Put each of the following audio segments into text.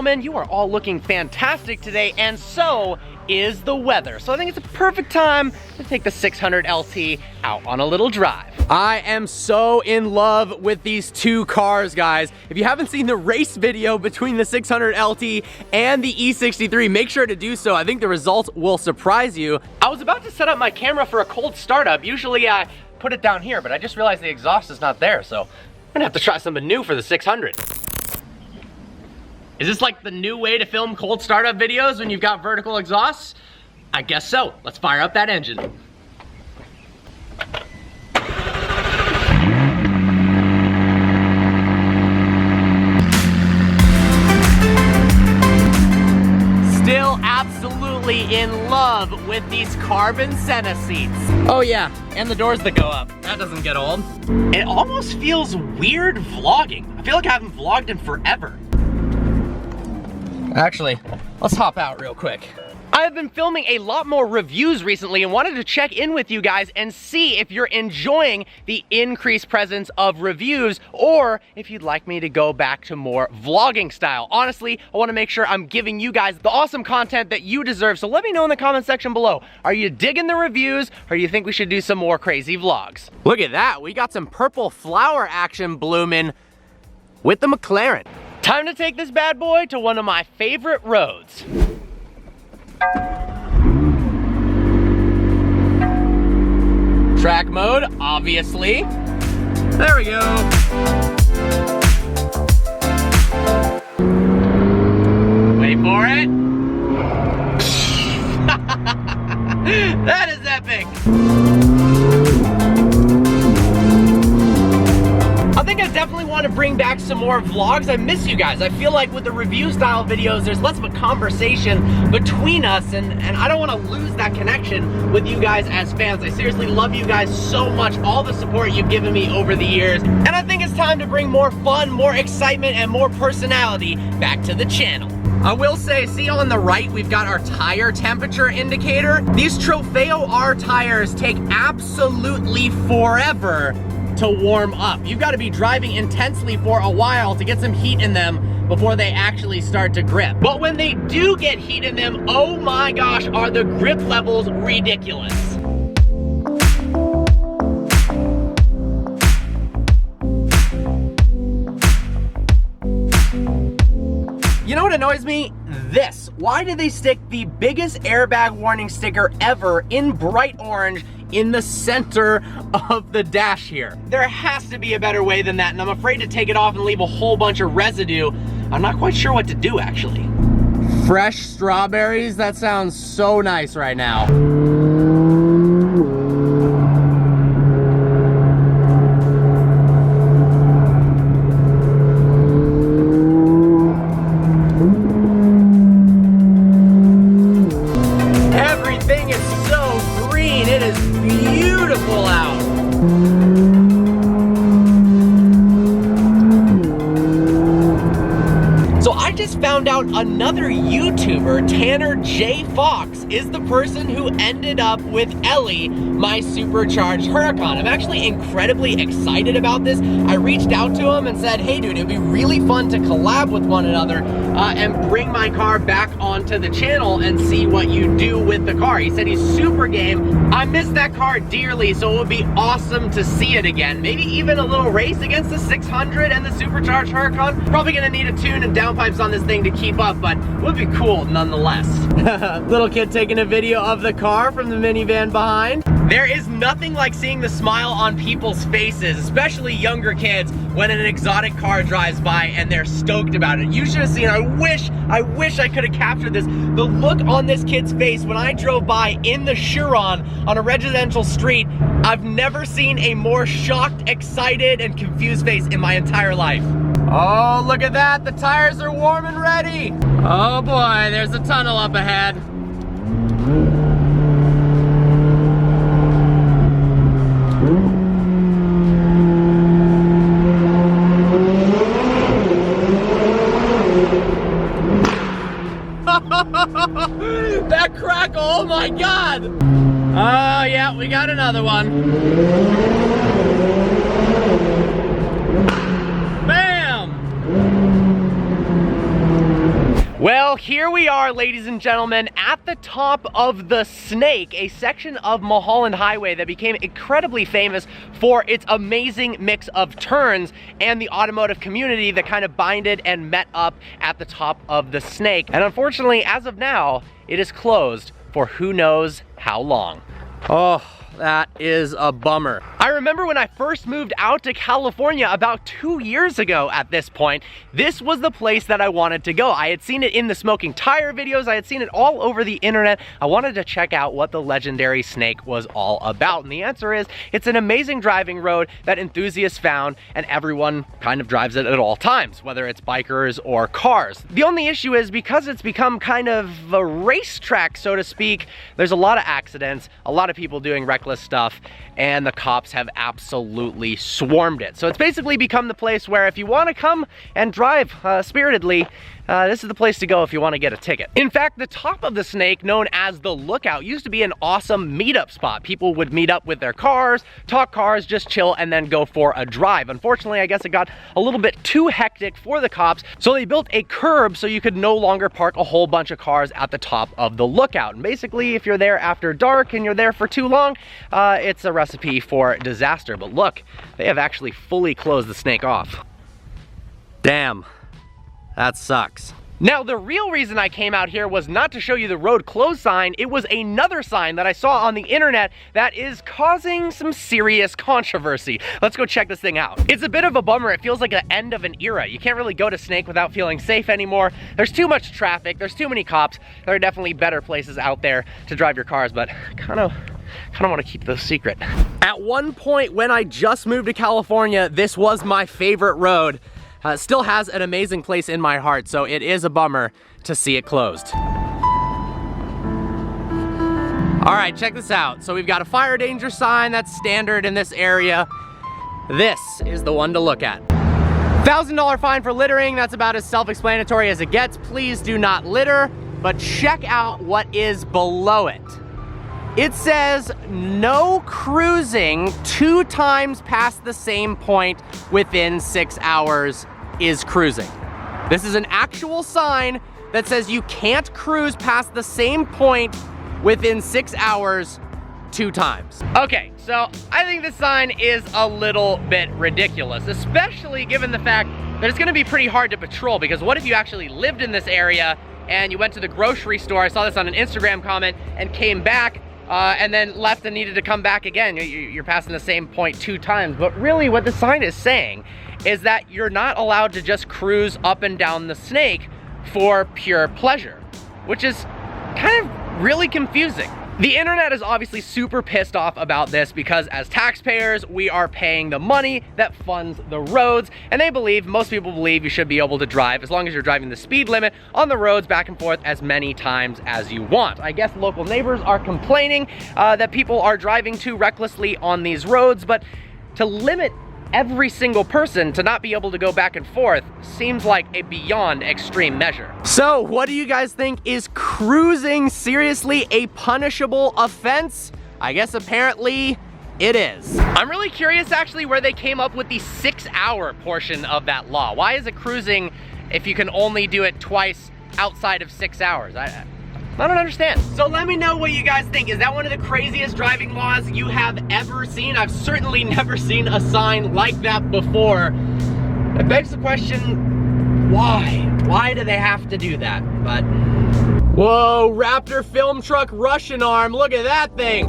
gentlemen, you are all looking fantastic today, and so is the weather. So I think it's a perfect time to take the 600 LT out on a little drive. I am so in love with these two cars, guys. If you haven't seen the race video between the 600 LT and the E63, make sure to do so. I think the results will surprise you. I was about to set up my camera for a cold startup. Usually I put it down here, but I just realized the exhaust is not there, so I'm gonna have to try something new for the 600. Is this like the new way to film cold startup videos when you've got vertical exhausts? I guess so. Let's fire up that engine. Still absolutely in love with these carbon Senna seats. Oh yeah, and the doors that go up. That doesn't get old. It almost feels weird vlogging. I feel like I haven't vlogged in forever. Actually, let's hop out real quick. I've been filming a lot more reviews recently and wanted to check in with you guys and see if you're enjoying the increased presence of reviews or if you'd like me to go back to more vlogging style. Honestly, I want to make sure I'm giving you guys the awesome content that you deserve, so let me know in the comment section below. Are you digging the reviews, or do you think we should do some more crazy vlogs? Look at that, we got some purple flower action blooming with the McLaren. Time to take this bad boy to one of my favorite roads. Track mode, obviously. There we go. Wait for it. That is epic. I think I definitely want to bring back some more vlogs. I miss you guys. I feel like with the review style videos, there's less of a conversation between us, and I don't want to lose that connection with you guys as fans. I seriously love you guys so much, all the support you've given me over the years, and I think it's time to bring more fun, more excitement, and more personality back to the channel. I will say, see on the right, we've got our tire temperature indicator. These Trofeo R tires take absolutely forever to warm up. You've got to be driving intensely for a while to get some heat in them before they actually start to grip. But when they do get heat in them, oh my gosh, are the grip levels ridiculous. You know what annoys me? This. Why did they stick the biggest airbag warning sticker ever in bright orange in the center of the dash here? There has to be a better way than that, and I'm afraid to take it off and leave a whole bunch of residue. I'm not quite sure what to do, actually. Fresh strawberries? That sounds so nice right now. Everything is so green. It is beautiful out. So I just found out another YouTuber, Tanner J. Fox, is the person who ended up with Ellie, my supercharged Huracan. I'm actually incredibly excited about this. I reached out to him and said, hey dude, it'd be really fun to collab with one another and bring my car back onto the channel and see what you do with the car. He said he's super game. I miss that car dearly, so it would be awesome to see it again. Maybe even a little race against the 600 and the supercharged Huracan. Probably gonna need a tune and downpipes on this thing to keep up, but it would be cool nonetheless. Little kid taking a video of the car from the minivan behind. There is nothing like seeing the smile on people's faces, especially younger kids, when an exotic car drives by and they're stoked about it. You should have seen, I wish I could have captured this. The look on this kid's face when I drove by in the Chiron on a residential street, I've never seen a more shocked, excited, and confused face in my entire life. Oh, look at that, the tires are warm and ready. Oh boy, there's a tunnel up ahead. That crackle, oh my God. Oh yeah, we got another one. Bam! Well, here we are, ladies and gentlemen, at the top of the Snake, a section of Mulholland Highway that became incredibly famous for its amazing mix of turns and the automotive community that kind of binded and met up at the top of the Snake. And unfortunately, as of now, it is closed for who knows how long. Oh, that is a bummer. I remember when I first moved out to California about 2 years ago at this point, this was the place that I wanted to go. I had seen it in the smoking tire videos, I had seen it all over the internet. I wanted to check out what the legendary Snake was all about. And the answer is, it's an amazing driving road that enthusiasts found, and everyone kind of drives it at all times, whether it's bikers or cars. The only issue is, because it's become kind of a racetrack, so to speak, there's a lot of accidents, a lot of people doing reckless stuff, and the cops have absolutely swarmed it. So it's basically become the place where if you want to come and drive spiritedly, this is the place to go if you want to get a ticket. In fact, the top of the Snake, known as the Lookout, used to be an awesome meetup spot. People would meet up with their cars, talk cars, just chill, and then go for a drive. Unfortunately, I guess it got a little bit too hectic for the cops, so they built a curb so you could no longer park a whole bunch of cars at the top of the Lookout. And basically, if you're there after dark and you're there for too long, it's a recipe for disaster. But look, they have actually fully closed the Snake off. Damn. That sucks. Now, the real reason I came out here was not to show you the road closed sign. It was another sign that I saw on the internet that is causing some serious controversy. Let's go check this thing out. It's a bit of a bummer. It feels like the end of an era. You can't really go to Snake without feeling safe anymore. There's too much traffic. There's too many cops. There are definitely better places out there to drive your cars, but kind of want to keep those secret. At one point when I just moved to California, this was my favorite road. Still has an amazing place in my heart, so it is a bummer to see it closed. All right, check this out. So we've got a fire danger sign that's standard in this area. This is the one to look at. $1,000 fine for littering. That's about as self-explanatory as it gets. Please do not litter, but check out what is below it. It says no cruising 2 times past the same point within 6 hours is cruising. This is an actual sign that says you can't cruise past the same point within 6 hours 2 times. Okay, so I think this sign is a little bit ridiculous, especially given the fact that it's gonna be pretty hard to patrol, because what if you actually lived in this area and you went to the grocery store, I saw this on an Instagram comment, and came back and then left and needed to come back again. You're passing the same point 2 times. But really what the sign is saying is that you're not allowed to just cruise up and down the Snake for pure pleasure, which is kind of really confusing. The internet is obviously super pissed off about this because as taxpayers, we are paying the money that funds the roads, and most people believe you should be able to drive as long as you're driving the speed limit on the roads back and forth as many times as you want. I guess local neighbors are complaining that people are driving too recklessly on these roads, but to limit every single person to not be able to go back and forth seems like a beyond extreme measure. So what do you guys think? Is cruising seriously a punishable offense? I guess apparently it is. I'm really curious actually where they came up with the 6-hour portion of that law. Why is it cruising if you can only do it twice outside of 6 hours? I don't understand. So let me know what you guys think. Is that one of the craziest driving laws you have ever seen? I've certainly never seen a sign like that before. It begs the question, why? Why do they have to do that? But, whoa, Raptor film truck Russian arm, look at that thing.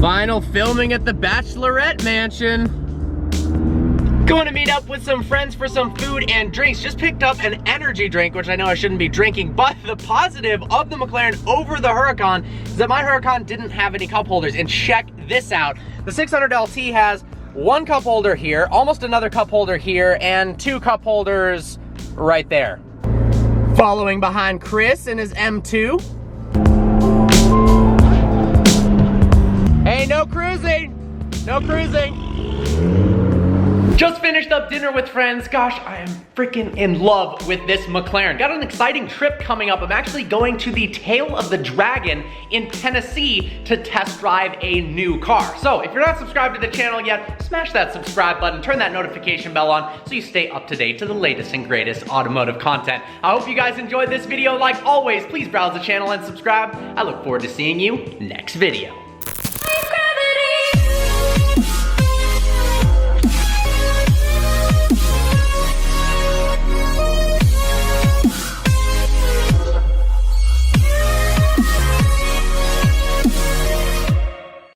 Final filming at the Bachelorette Mansion. Going to meet up with some friends for some food and drinks. Just picked up an energy drink, which I know I shouldn't be drinking, but the positive of the McLaren over the Huracan is that my Huracan didn't have any cup holders. And check this out. The 600 LT has 1 cup holder here, almost another cup holder here, and 2 cup holders right there. Following behind Chris in his M2. Hey, no cruising! No cruising! Just finished up dinner with friends. Gosh, I am freaking in love with this McLaren. Got an exciting trip coming up. I'm actually going to the Tail of the Dragon in Tennessee to test drive a new car. So if you're not subscribed to the channel yet, smash that subscribe button, turn that notification bell on so you stay up to date to the latest and greatest automotive content. I hope you guys enjoyed this video. Like always, please browse the channel and subscribe. I look forward to seeing you next video.